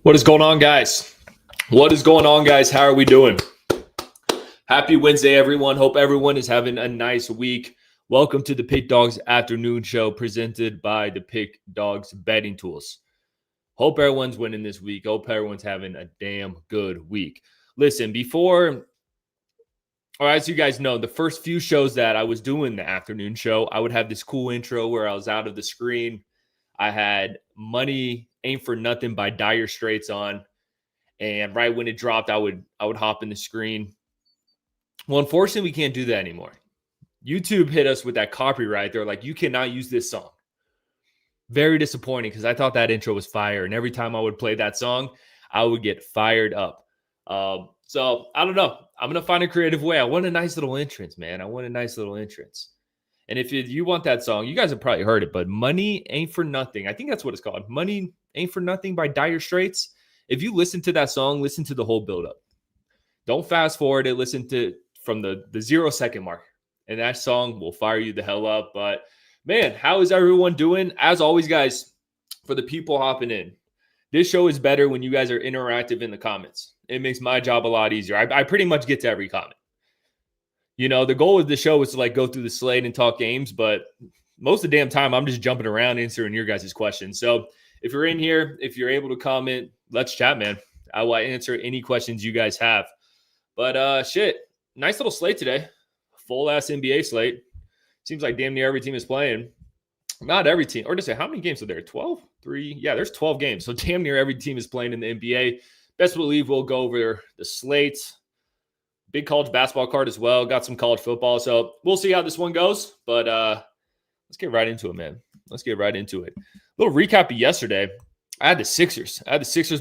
What is going on, guys? What is going on, guys? How are we doing? Happy Wednesday, everyone. Hope everyone is having a nice week. Welcome to the PickDawgz afternoon show presented by the PickDawgz betting tools. Hope everyone's winning this week. Hope everyone's having a damn good week. Listen, as you guys know, the first few shows that I was doing the afternoon show, I would have this cool intro where I was out of the screen. I had Money Ain't For Nothing by Dire Straits on. And right when it dropped, I would hop in the screen. Well, unfortunately, we can't do that anymore. YouTube hit us with that copyright. They're like, you cannot use this song. Very disappointing because I thought that intro was fire. And every time I would play that song, I would get fired up. So I don't know. I'm going to find a creative way. I want a nice little entrance, man. I want a nice little entrance. And if you want that song, you guys have probably heard it, but Money Ain't For Nothing. I think that's what it's called. Money Ain't For Nothing by Dire Straits. If you listen to that song, listen to the whole buildup. Don't fast forward it. Listen to from the 0 second mark. And that song will fire you the hell up. But man, how is everyone doing? As always, guys, for the people hopping in, this show is better when you guys are interactive in the comments. It makes my job a lot easier. I pretty much get to every comment. You know, the goal of the show is to like go through the slate and talk games, but most of the damn time I'm just jumping around answering your guys' questions. So if you're in here, if you're able to comment, let's chat, man. I will answer any questions you guys have. But nice little slate today. Full ass NBA slate. Seems like damn near every team is playing. Not every team. Or to say, how many games are there? 12? 3? Yeah, there's 12 games. So damn near every team is playing in the NBA. Best believe we'll go over the slate. Big college basketball card as well. Got some college football. So we'll see how this one goes. But let's get right into it, man. Let's get right into it. A little recap of yesterday. I had the Sixers.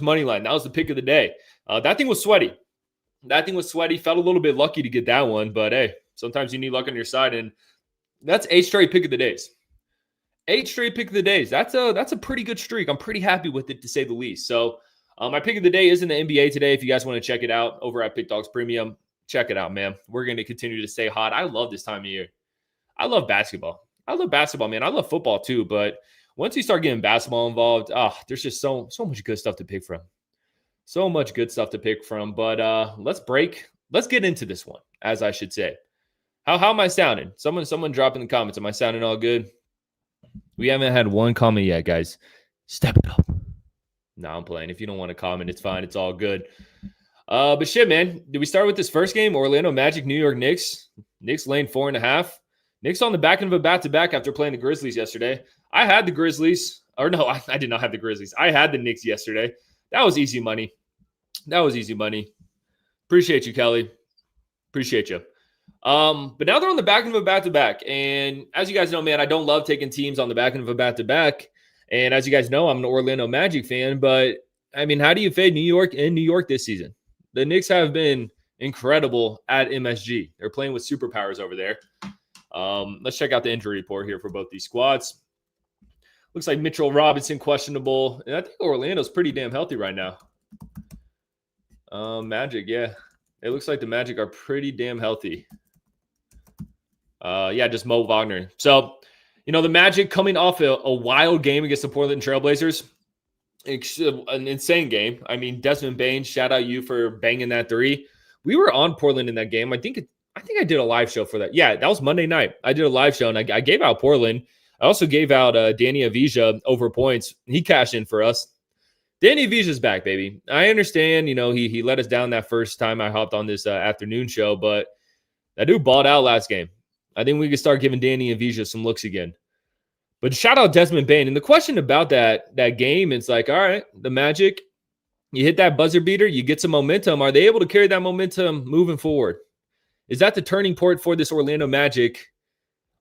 Money line. That was the pick of the day. That thing was sweaty. Felt a little bit lucky to get that one. But, hey, sometimes you need luck on your side. And that's 8 straight pick of the days. 8 straight pick of the days. That's a pretty good streak. I'm pretty happy with it, to say the least. So my pick of the day is in the NBA today. If you guys want to check it out over at PickDawgz Premium, check it out, man. We're going to continue to stay hot. I love this time of year. I love basketball. Man. I love football too, but once you start getting basketball involved, there's just so much good stuff to pick from. But let's get into this one, as I should say. How am I sounding? Someone drop in the comments. Am I sounding all good? We haven't had one comment yet, guys. Step it up. No, I'm playing. If you don't want to comment, it's fine. It's all good. But shit, man. Did we start with this first game? Orlando Magic, New York Knicks. Knicks laying 4.5. Knicks on the back end of a back-to-back after playing the Grizzlies yesterday. I had the Grizzlies. Or no, I did not have the Grizzlies. I had the Knicks yesterday. That was easy money. Appreciate you, Kelly. Appreciate you. But now they're on the back end of a back-to-back. And as you guys know, man, I don't love taking teams on the back end of a back-to-back. And as you guys know, I'm an Orlando Magic fan. But, I mean, how do you fade New York in New York this season? The Knicks have been incredible at MSG. They're playing with superpowers over there. Let's check out the injury report here for both these squads. Looks like Mitchell Robinson questionable. And I think Orlando's pretty damn healthy right now. Magic, yeah. It looks like the Magic are pretty damn healthy. Just Mo Wagner. So, you know, the Magic coming off a wild game against the Portland Trailblazers. An insane game. I mean, Desmond Bane, shout out you for banging that 3. We were on Portland in that game. I think I did a live show for that. Yeah, that was Monday night. I did a live show, and I gave out Portland. I also gave out Danny Avdija over points. He cashed in for us. Danny Avdija's back, baby. I understand, you know, he let us down that first time I hopped on this afternoon show, but that dude balled out last game. I think we can start giving Danny Avdija some looks again. But shout out Desmond Bane. And the question about that game, it's like, all right, the Magic, you hit that buzzer beater, you get some momentum. Are they able to carry that momentum moving forward? Is that the turning point for this Orlando Magic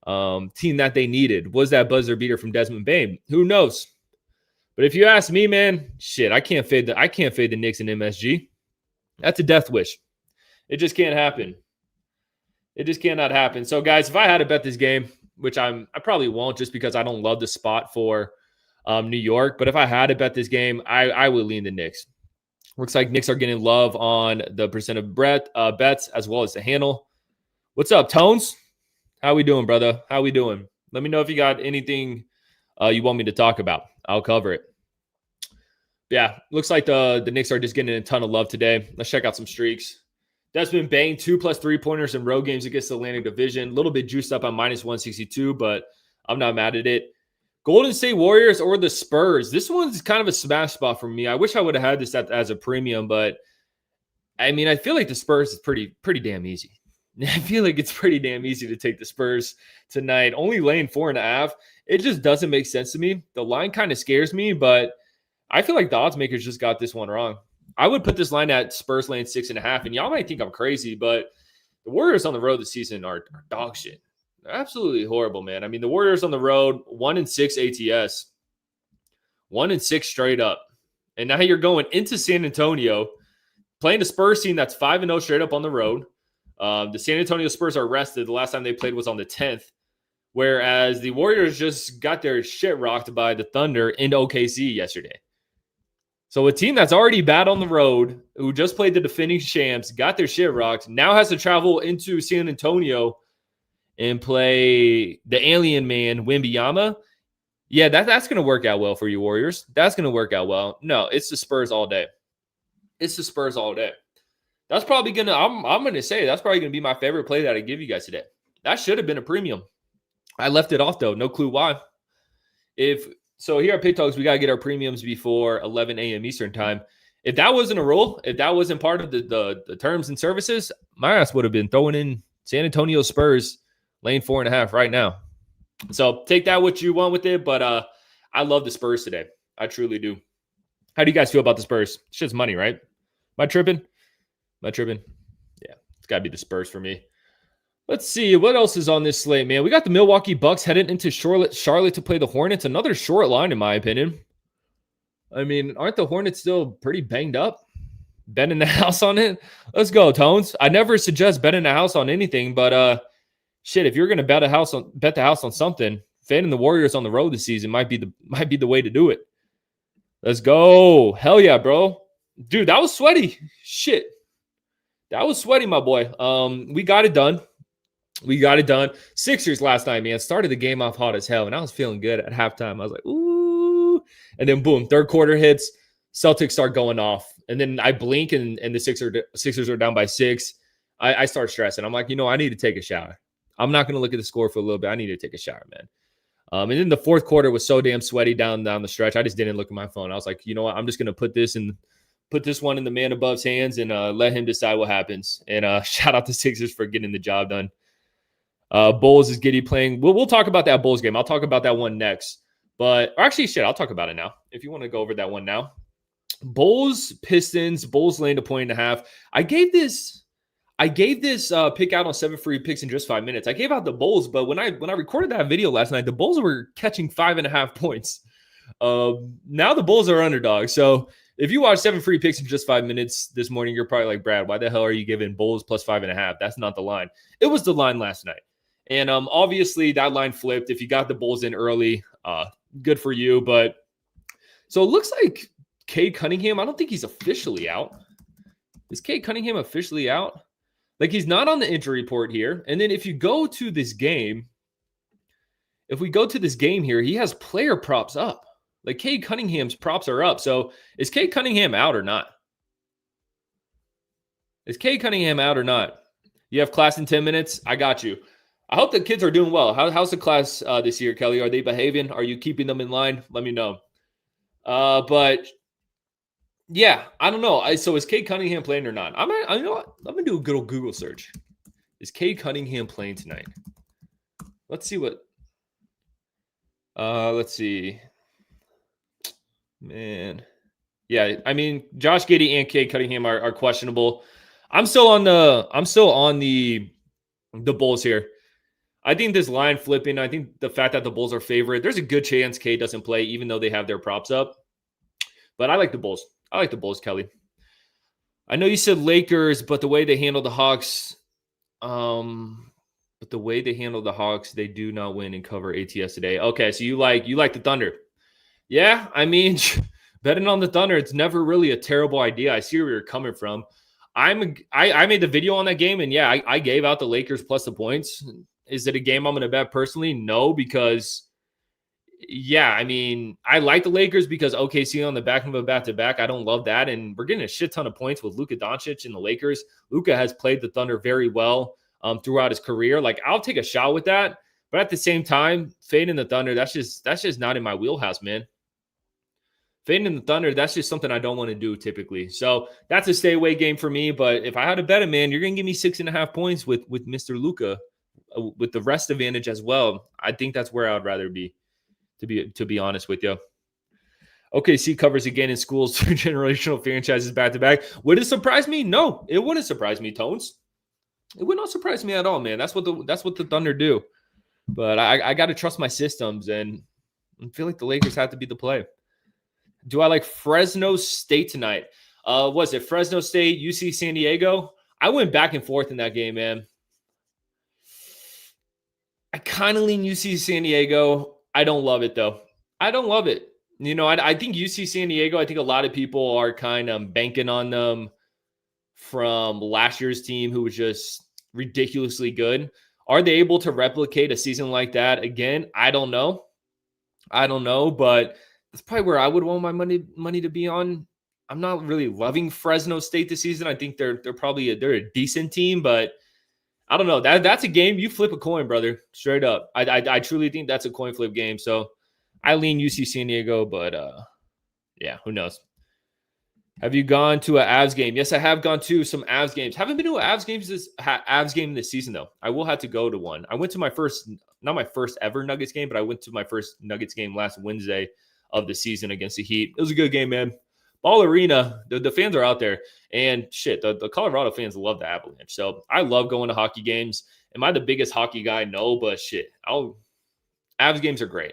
team that they needed? Was that buzzer beater from Desmond Bane? Who knows? But if you ask me, man, shit, I can't fade the Knicks and MSG. That's a death wish. It just can't happen. It just cannot happen. So, guys, if I had to bet this game, which I probably won't just because I don't love the spot for New York. But if I had to bet this game, I would lean the Knicks. Looks like Knicks are getting love on the percent of bets as well as the handle. What's up, Tones? How we doing, brother? How we doing? Let me know if you got anything you want me to talk about. I'll cover it. Yeah, looks like the Knicks are just getting a ton of love today. Let's check out some streaks. Desmond Bane, 2+ 3-pointers in road games against the Atlantic Division. A little bit juiced up on -162, but I'm not mad at it. Golden State Warriors or the Spurs. This one's kind of a smash spot for me. I wish I would have had this as a premium, but I mean, I feel like the Spurs is pretty damn easy. I feel like it's pretty damn easy to take the Spurs tonight. Only laying 4.5. It just doesn't make sense to me. The line kind of scares me, but I feel like the odds makers just got this one wrong. I would put this line at Spurs laying 6.5, and y'all might think I'm crazy, but the Warriors on the road this season are dog shit. They're absolutely horrible, man. I mean, the Warriors on the road, 1-6 ATS, 1-6 straight up. And now you're going into San Antonio, playing the Spurs team that's 5-0 straight up on the road. The San Antonio Spurs are rested. The last time they played was on the 10th, whereas the Warriors just got their shit rocked by the Thunder in OKC yesterday. So a team that's already bad on the road, who just played the defending champs, got their shit rocked, now has to travel into San Antonio and play the alien man, Wembanyama. Yeah, that's going to work out well for you, Warriors. That's going to work out well. No, it's the Spurs all day. It's the Spurs all day. That's probably going to, I'm going to say, that's probably going to be my favorite play that I give you guys today. That should have been a premium. I left it off, though. No clue why. So here at PickDawgz, we got to get our premiums before 11 a.m. Eastern time. If that wasn't a rule, if that wasn't part of the terms and services, my ass would have been throwing in San Antonio Spurs laying 4.5 right now. So take that what you want with it, but I love the Spurs today. I truly do. How do you guys feel about the Spurs? It's just money, right? Am I tripping? Yeah, it's got to be the Spurs for me. Let's see. What else is on this slate, man? We got the Milwaukee Bucks headed into Charlotte to play the Hornets. Another short line, in my opinion. I mean, aren't the Hornets still pretty banged up? Betting the house on it? Let's go, Tones. I never suggest betting the house on anything, but shit, if you're going to bet the house on something, fading the Warriors on the road this season might be the way to do it. Let's go. Hell yeah, bro. Dude, that was sweaty. Shit. That was sweaty, my boy. We got it done. Sixers last night, man. Started the game off hot as hell, and I was feeling good at halftime. I was like, ooh. And then, boom, third quarter hits. Celtics start going off. And then I blink, and the Sixers are down by 6. I start stressing. I'm like, I need to take a shower. I'm not going to look at the score for a little bit. I need to take a shower, man. And then the fourth quarter was so damn sweaty down the stretch. I just didn't look at my phone. I was like, you know what? I'm just going to put this one in the man above's hands and let him decide what happens. And shout out to Sixers for getting the job done. Bulls is Giddy playing. We'll talk about that Bulls game. I'll talk about that one next. But actually, shit, I'll talk about it now. If you want to go over that one now. Bulls, Pistons, Bulls laying 1.5. I gave this pick out on 7 free picks in just 5 minutes. I gave out the Bulls, but when I recorded that video last night, the Bulls were catching 5.5 points. Now the Bulls are underdogs. So if you watch 7 free picks in just 5 minutes this morning, you're probably like, Brad, why the hell are you giving Bulls plus 5.5? That's not the line. It was the line last night. And obviously that line flipped. If you got the Bulls in early, good for you. But so it looks like Cade Cunningham, I don't think he's officially out. Is Cade Cunningham officially out? Like, he's not on the injury report here. And then if we go to this game here, he has player props up. Like, Cade Cunningham's props are up. So is Cade Cunningham out or not? You have class in 10 minutes? I got you. I hope the kids are doing well. How's the class this year, Kelly? Are they behaving? Are you keeping them in line? Let me know. But yeah, I don't know. So is Cade Cunningham playing or not? I'm gonna do a good old Google search. Is Cade Cunningham playing tonight? Let's see what. Let's see. Man, yeah. I mean, Josh Giddey and Cade Cunningham are questionable. I'm still on the Bulls here. I think this line flipping. I think the fact that the Bulls are favored. There's a good chance Cade doesn't play, even though they have their props up. But I like the Bulls. Kelly. I know you said Lakers, but the way they handle the Hawks, they do not win and cover ATS today. Okay, so you like the Thunder. Yeah, I mean, betting on the Thunder, it's never really a terrible idea. I see where you're coming from. I made the video on that game, and yeah, I gave out the Lakers plus the points. Is it a game I'm going to bet personally? No, because Yeah, I mean, I like the Lakers because OKC on the back of a back-to-back. I don't love that. And we're getting a shit ton of points with Luka Doncic and the Lakers. Luka has played the Thunder very well throughout his career. Like, I'll take a shot with that. But at the same time, fading the Thunder, that's just not in my wheelhouse, man. Fading in the Thunder, that's just something I don't want to do typically. So that's a stay away game for me. But if I had to bet it, man, you're gonna give me 6.5 points with Mr. Luka, with the rest advantage as well. I think that's where I would rather be. To be honest with you. OKC covers again in schools, 2 generational franchises back to back. Would it surprise me? No, it wouldn't surprise me, Tones. It would not surprise me at all, man. That's what the Thunder do. But I got to trust my systems, and I feel like the Lakers have to be the play. Do I like Fresno State tonight? Was it Fresno State, UC San Diego? I went back and forth in that game, man. I kind of lean UC San Diego. I don't love it, though. I don't love it. You know, I think UC San Diego, I think a lot of people are kind of banking on them from last year's team who was just ridiculously good. Are they able to replicate a season like that again? I don't know. But that's probably where I would want my money to be on. I'm not really loving Fresno State this season. I think they're probably they're a decent team, but I don't know. That's a game you flip a coin, brother. Straight up. I truly think that's a coin flip game. So I lean UC San Diego, but yeah, who knows? Have you gone to an Avs game? Yes, I have gone to some Avs games. Haven't been to an Avs game this season though. I will have to go to one. I went to not my first ever Nuggets game, but I went to my first Nuggets game last Wednesday of the season against the Heat. It was a good game, man. Ball Arena, the fans are out there. And shit, the Colorado fans love the Avalanche. So I love going to hockey games. Am I the biggest hockey guy? No, but shit. Avs games are great.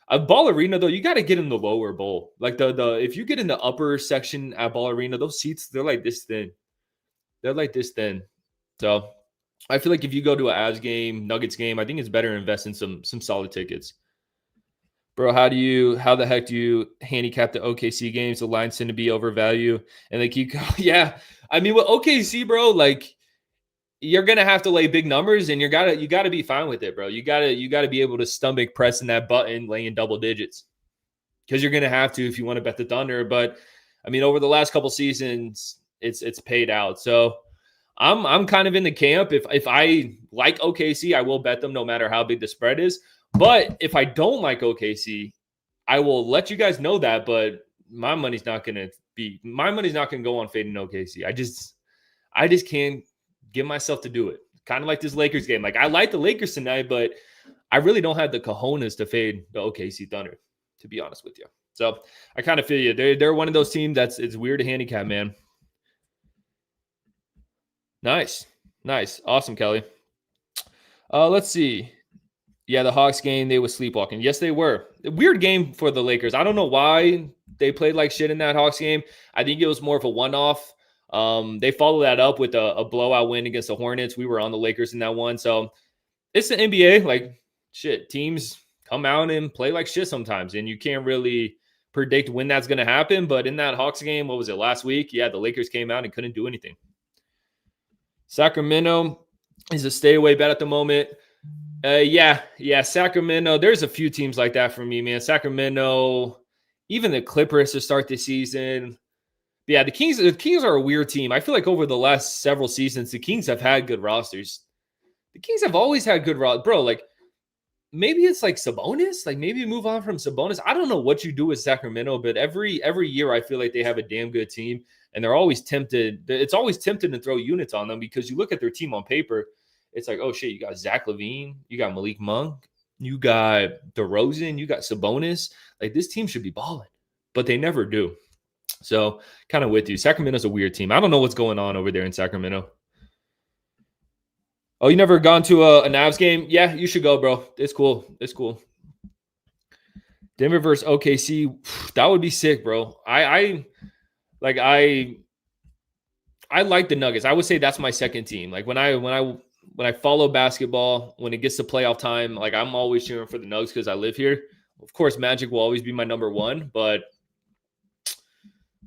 Ball Arena, though, you got to get in the lower bowl. Like if you get in the upper section at Ball Arena, those seats, they're like this thin. So I feel like if you go to an Avs game, Nuggets game, I think it's better to invest in some solid tickets. Bro, how the heck do you handicap the OKC games? The lines tend to be overvalued and they keep going. Yeah. I mean, with OKC, bro, like you're gonna have to lay big numbers and you gotta be fine with it, bro. You gotta be able to stomach pressing that button, laying double digits. Because you're gonna have to if you want to bet the Thunder. But I mean, over the last couple seasons, it's paid out. So I'm kind of in the camp. If I like OKC, I will bet them no matter how big the spread is. But if I don't like OKC, I will let you guys know that. But my money's not going to go on fading OKC. I just can't get myself to do it. Kind of like this Lakers game. Like I like the Lakers tonight, but I really don't have the cojones to fade the OKC Thunder, to be honest with you. So I kind of feel you. They're one of those teams it's weird to handicap, man. Nice. Awesome, Kelly. Let's see. Yeah, the Hawks game, they were sleepwalking. Yes, they were. A weird game for the Lakers. I don't know why they played like shit in that Hawks game. I think it was more of a one-off. They followed that up with a blowout win against the Hornets. We were on the Lakers in that one. So it's the NBA. Like, shit, teams come out and play like shit sometimes. And you can't really predict when that's going to happen. But in that Hawks game, what was it, last week? Yeah, the Lakers came out and couldn't do anything. Sacramento is a stay-away bet at the moment. Yeah, Sacramento. There's a few teams like that for me, man. Sacramento, even the Clippers to start the season. Yeah, the Kings are a weird team. I feel like over the last several seasons, the Kings have had good rosters. The Kings have always had good rosters. Bro, like, maybe it's like Sabonis. Like, maybe move on from Sabonis. I don't know what you do with Sacramento, but every year I feel like they have a damn good team, and they're always tempted. It's always tempted to throw units on them because you look at their team on paper, it's like, oh, shit, you got Zach LaVine, you got Malik Monk, you got DeRozan, you got Sabonis. Like, this team should be balling, but they never do. So, kind of with you. Sacramento's a weird team. I don't know what's going on over there in Sacramento. Oh, you never gone to a Navs game? Yeah, you should go, bro. It's cool. Denver versus OKC. That would be sick, bro. I like the Nuggets. I would say that's my second team. Like when I follow basketball, when it gets to playoff time, like I'm always cheering for the Nuggets because I live here. Of course, Magic will always be my number one, but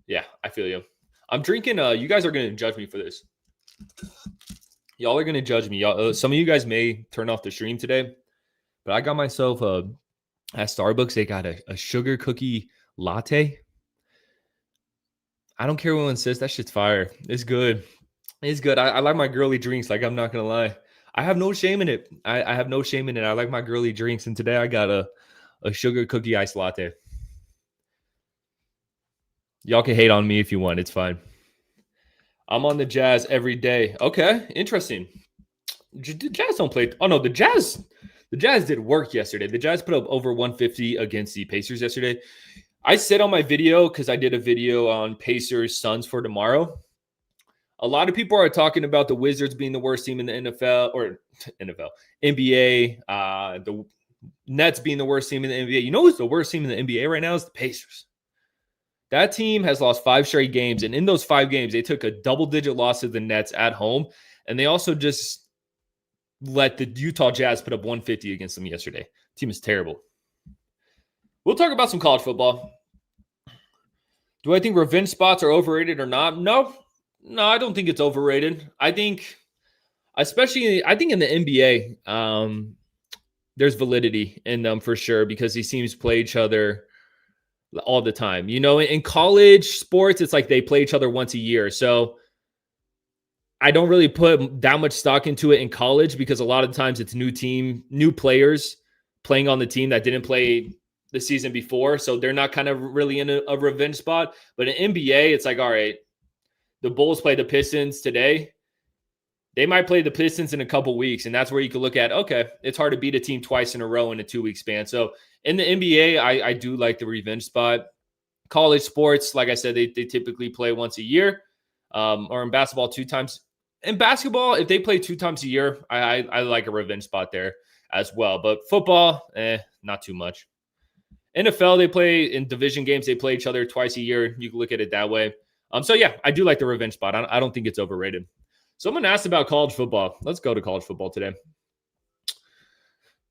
yeah, I feel you. I'm drinking. You guys are going to judge me for this. Y'all are going to judge me. Some of you guys may turn off the stream today, but I got myself a At Starbucks, they got a sugar cookie latte. I don't care what one says. That shit's fire. It's good. It's good. I like my girly drinks. Like, I'm not going to lie. I have no shame in it. I have no shame in it. I like my girly drinks. And today I got a sugar cookie iced latte. Y'all can hate on me if you want. It's fine. I'm on the Jazz every day. Okay. Interesting. The Jazz don't play. Oh, no. The Jazz did work yesterday. The Jazz put up over 150 against the Pacers yesterday. I said on my video, because I did a video on Pacers Suns for tomorrow. A lot of people are talking about the Wizards being the worst team in the NBA, the Nets being the worst team in the NBA. You know who's the worst team in the NBA right now is the Pacers. That team has lost 5 straight games, and in those 5 games, they took a double-digit loss to the Nets at home, and they also just let the Utah Jazz put up 150 against them yesterday. The team is terrible. We'll talk about some college football. Do I think revenge spots are overrated or not? No, I don't think it's overrated. I think in the NBA, there's validity in them for sure because these teams play each other all the time. You know, in college sports, it's like they play each other once a year. So I don't really put that much stock into it in college because a lot of times it's new players playing on the team that didn't play the season before. So they're not kind of really in a revenge spot. But in NBA, it's like, all right, the Bulls play the Pistons today. They might play the Pistons in a couple weeks. And that's where you can look at, okay, it's hard to beat a team twice in a row in a 2-week span. So in the NBA, I do like the revenge spot. College sports, like I said, they typically play once a year, or in basketball 2 times. In basketball, if they play 2 times a year, I like a revenge spot there as well. But football, not too much. NFL, they play in division games. They play each other twice a year. You can look at it that way. So yeah, I do like the revenge spot. I don't think it's overrated. Someone asked about college football. Let's go to college football today.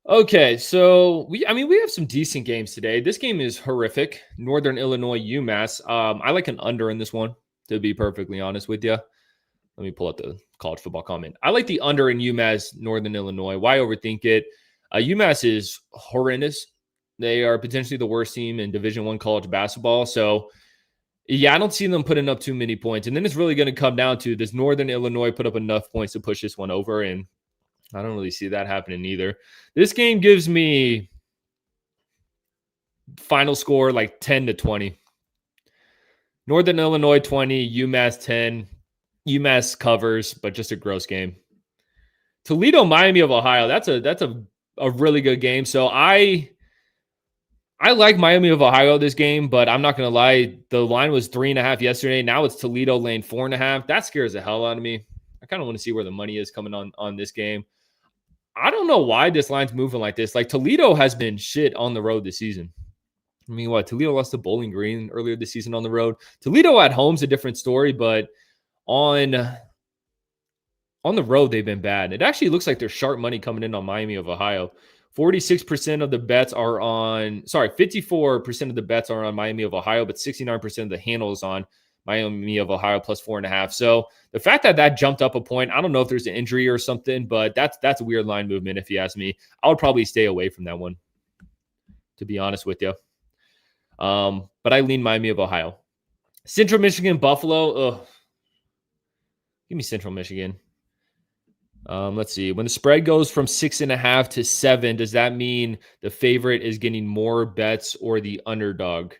Okay, so we have some decent games today. This game is horrific. Northern Illinois, UMass. I like an under in this one, to be perfectly honest with you. Let me pull up the college football comment. I like the under in UMass, Northern Illinois. Why overthink it? UMass is horrendous. They are potentially the worst team in Division I college basketball. So, yeah, I don't see them putting up too many points. And then it's really going to come down to, does Northern Illinois put up enough points to push this one over? And I don't really see that happening either. This game gives me final score like 10-20. Northern Illinois 20, UMass 10. UMass covers, but just a gross game. Toledo, Miami of Ohio. That's a really good game. So I like Miami of Ohio this game, but I'm not going to lie. The line was 3.5 yesterday. Now it's Toledo laying 4.5. That scares the hell out of me. I kind of want to see where the money is coming on this game. I don't know why this line's moving like this. Like, Toledo has been shit on the road this season. I mean, Toledo lost to Bowling Green earlier this season on the road. Toledo at home's a different story, but on the road, they've been bad. It actually looks like there's sharp money coming in on Miami of Ohio. 54% of the bets are on Miami of Ohio, but 69% of the handle is on Miami of Ohio plus 4.5. So the fact that jumped up a point, I don't know if there's an injury or something, but that's a weird line movement if you ask me. I would probably stay away from that one, to be honest with you. But I lean Miami of Ohio. Central Michigan, Buffalo. Ugh. Give me Central Michigan. Let's see. When the spread goes from 6.5 to 7, does that mean the favorite is getting more bets or the underdog?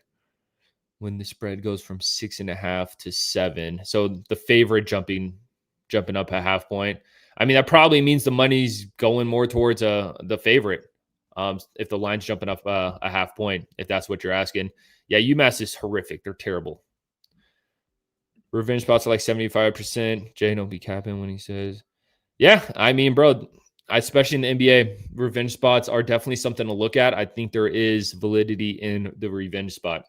When the spread goes from 6.5 to 7, so the favorite jumping up a half point. I mean, that probably means the money's going more towards the favorite. If the line's jumping up a half point, if that's what you're asking. Yeah, UMass is horrific. They're terrible. Revenge spots are like 75%. Jay don't be capping when he says. Yeah, I mean, bro, especially in the NBA, revenge spots are definitely something to look at. I think there is validity in the revenge spot.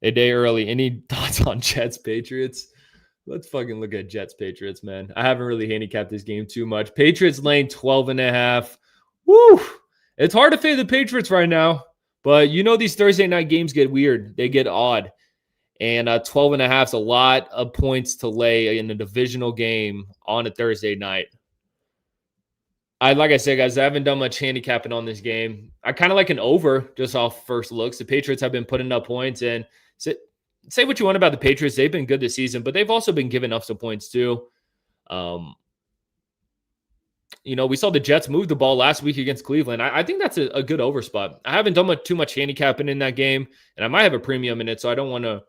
A day early. Any thoughts on Jets Patriots? Let's fucking look at Jets Patriots, man. I haven't really handicapped this game too much. Patriots laying 12.5. Woo! It's hard to fade the Patriots right now, but you know these Thursday night games get weird. They get odd. And 12.5 is a lot of points to lay in a divisional game on a Thursday night. Like I said, guys, I haven't done much handicapping on this game. I kind of like an over just off first looks. The Patriots have been putting up points, and say what you want about the Patriots. They've been good this season, but they've also been giving up some points too. We saw the Jets move the ball last week against Cleveland. I think that's a good over spot. I haven't done too much handicapping in that game, and I might have a premium in it, so I don't want to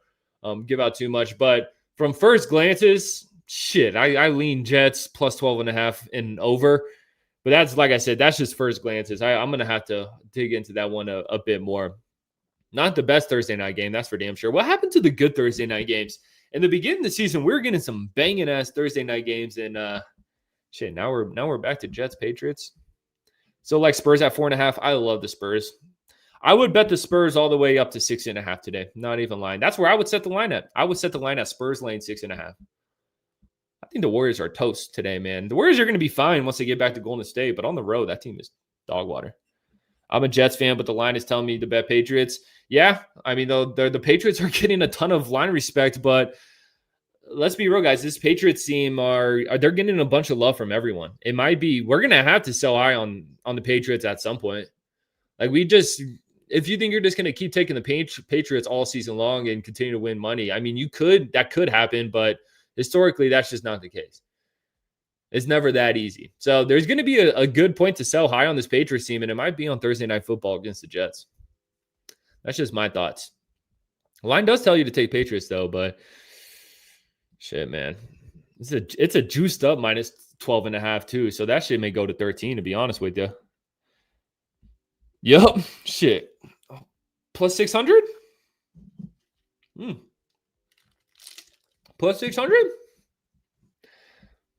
give out too much. But from first glances, I lean Jets plus 12.5 and over. But that's, like I said, that's just first glances. I'm going to have to dig into that one a bit more. Not the best Thursday night game, that's for damn sure. What happened to the good Thursday night games? In the beginning of the season, we were getting some banging ass Thursday night games, and now we're back to Jets Patriots. So like Spurs at 4.5. I love the Spurs. I would bet the Spurs all the way up to 6.5 today. Not even lying. That's where I would set the line at. I would set the line at Spurs lane 6.5. I think the Warriors are toast today, man. The Warriors are going to be fine once they get back to Golden State, but on the road, that team is dog water. I'm a Jets fan, but the line is telling me to bet Patriots. Yeah, I mean, the Patriots are getting a ton of line respect, but let's be real, guys. This Patriots team they're getting a bunch of love from everyone. It might be we're going to have to sell high on the Patriots at some point. Like if you think you're just going to keep taking the Patriots all season long and continue to win money, I mean, that could happen, but historically, that's just not the case. It's never that easy. So there's going to be a good point to sell high on this Patriots team, and it might be on Thursday Night Football against the Jets. That's just my thoughts. The line does tell you to take Patriots, though, but shit, man. It's a juiced up minus 12.5, too, so that shit may go to 13, to be honest with you. Yup. Shit. Plus 600? Plus 600?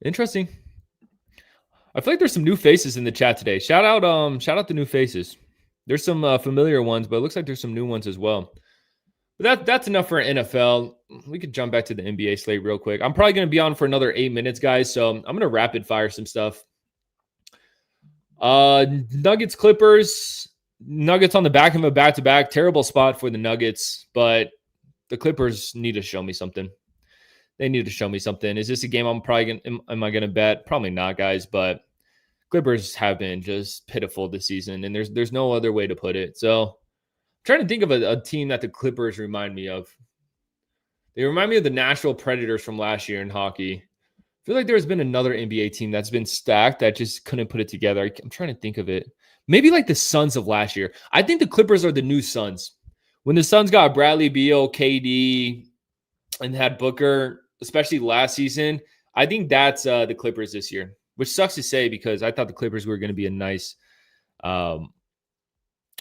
Interesting. I feel like there's some new faces in the chat today. Shout out the new faces. There's some familiar ones, but it looks like there's some new ones as well. But that's enough for NFL. We could jump back to the NBA slate real quick. I'm probably going to be on for another 8 minutes, guys, so I'm going to rapid fire some stuff. Nuggets, Clippers. Nuggets on the back of a back-to-back. Terrible spot for the Nuggets, but the Clippers need to show me something. They need to show me something. Is this a game am I going to bet? Probably not, guys, but Clippers have been just pitiful this season, and there's no other way to put it. So I'm trying to think of a team that the Clippers remind me of. They remind me of the Nashville Predators from last year in hockey. I feel like there's been another NBA team that's been stacked that just couldn't put it together. I'm trying to think of it. Maybe like the Suns of last year. I think the Clippers are the new Suns. When the Suns got Bradley Beal, KD, and had Booker, especially last season, I think that's the Clippers this year, which sucks to say because I thought the Clippers were going to be a nice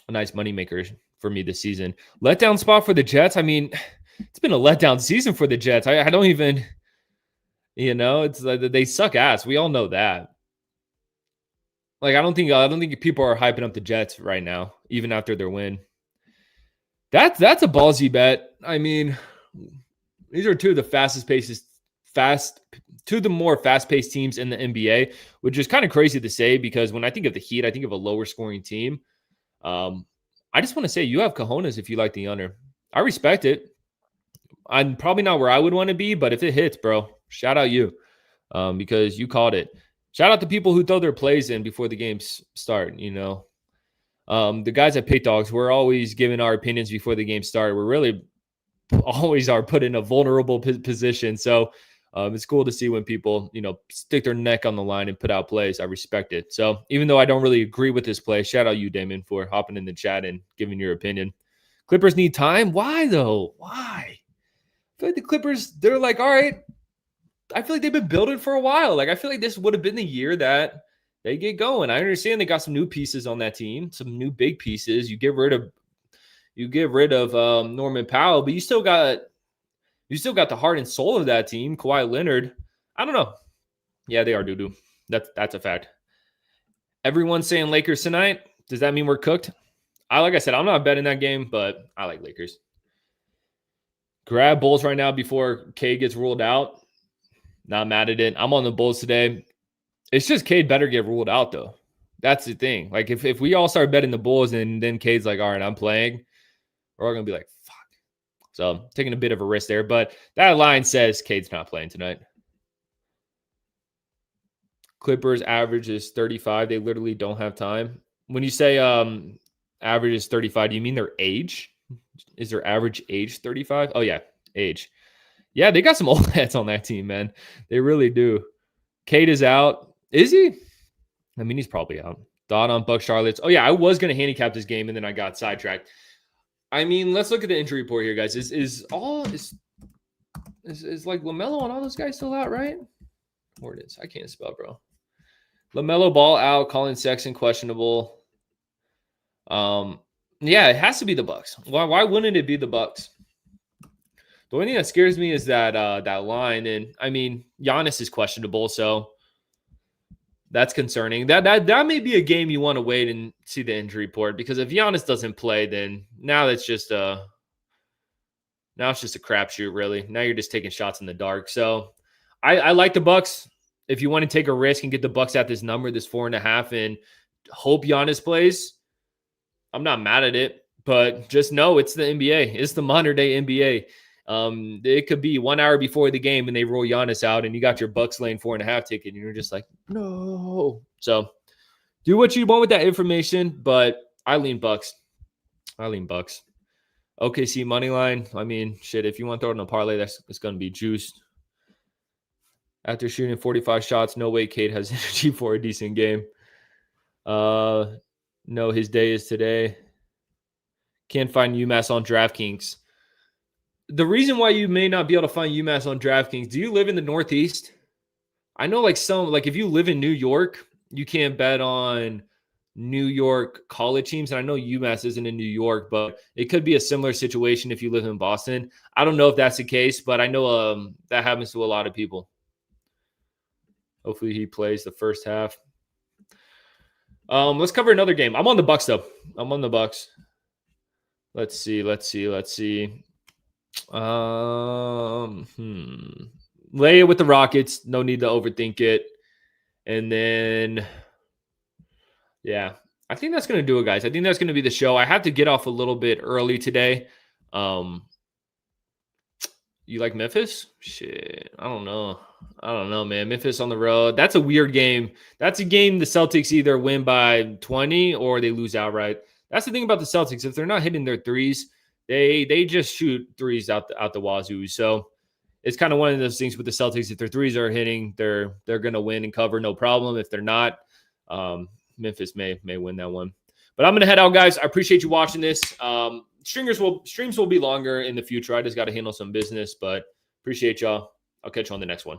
moneymaker for me this season. Letdown spot for the Jets. I mean, it's been a letdown season for the Jets. I don't even, it's like they suck ass. We all know that. Like, I don't think people are hyping up the Jets right now, even after their win. That's a ballsy bet. I mean, these are two of the more fast-paced teams in the NBA, which is kind of crazy to say because when I think of the Heat, I think of a lower-scoring team. I just want to say you have cojones if you like the under. I respect it. I'm probably not where I would want to be, but if it hits, bro, shout out you because you called it. Shout out to people who throw their plays in before the games start, The guys at PickDawgz, we're always giving our opinions before the game start. We're really always are put in a vulnerable position. So it's cool to see when people, stick their neck on the line and put out plays. I respect it. So even though I don't really agree with this play, shout out you, Damon, for hopping in the chat and giving your opinion. Clippers need time. Why, though? Why? I feel like the Clippers, they're like, all right. I feel like they've been building for a while. Like, I feel like this would have been the year that they get going. I understand they got some new pieces on that team, some new big pieces. You get rid of Norman Powell, but you still got the heart and soul of that team. Kawhi Leonard. I don't know. Yeah, they are doo-doo. That's a fact. Everyone's saying Lakers tonight. Does that mean we're cooked? Like I said, I'm not betting that game, but I like Lakers. Grab Bulls right now before Cade gets ruled out. Not mad at it. I'm on the Bulls today. It's just Cade better get ruled out, though. That's the thing. Like, if we all start betting the Bulls and then Cade's like, all right, I'm playing, we're all going to be like, fuck. So, taking a bit of a risk there. But that line says Cade's not playing tonight. Clippers average is 35. They literally don't have time. When you say average is 35, do you mean their age? Is their average age 35? Oh, yeah, age. Yeah, they got some old heads on that team, man. They really do. Cade is out. Is he? I mean, he's probably out. Thought on Bucks Charlottes. Oh, yeah, I was going to handicap this game, and then I got sidetracked. I mean, let's look at the injury report here, guys. Is like LaMelo and all those guys still out, right? Or it is. I can't spell, bro. LaMelo Ball out. Colin Sexton questionable. Yeah, it has to be the Bucks. Why wouldn't it be the Bucks? The only thing that scares me is that that line, and I mean, Giannis is questionable, so that's concerning. That may be a game you want to wait and see the injury report, because if Giannis doesn't play, then now it's just a crapshoot, really. Now you're just taking shots in the dark. So I like the Bucks. If you want to take a risk and get the Bucks at this number, this 4.5, and hope Giannis plays, I'm not mad at it. But just know it's the NBA. It's the modern day NBA. It could be 1 hour before the game and they roll Giannis out and you got your Bucks lane 4.5 ticket and you're just like, no. So do what you want with that information, but I lean Bucks. OKC money line. I mean, shit, if you want to throw it in a parlay, it's going to be juiced. After shooting 45 shots, no way Cade has energy for a decent game. No, his day is today. Can't find UMass on DraftKings. The reason why you may not be able to find UMass on DraftKings, do you live in the Northeast? I know if you live in New York, you can't bet on New York college teams. And I know UMass isn't in New York, but it could be a similar situation if you live in Boston. I don't know if that's the case, but I know that happens to a lot of people. Hopefully he plays the first half. Let's cover another game. I'm on the Bucks, though. I'm on the Bucks. Let's see. Lay it with the Rockets. No need to overthink it. And then, yeah, I think that's going to do it, guys. I think that's going to be the show. I have to get off a little bit early today. You like Memphis? Shit, I don't know, man. Memphis on the road. That's a weird game. That's a game the Celtics either win by 20 or they lose outright. That's the thing about the Celtics. If they're not hitting their threes, they just shoot threes out the wazoo. So it's kind of one of those things with the Celtics. If their threes are hitting, they're going to win and cover, no problem. If they're not, Memphis may win that one. But I'm going to head out, guys. I appreciate you watching this. Streams will be longer in the future. I just got to handle some business, but appreciate y'all. I'll catch you on the next one.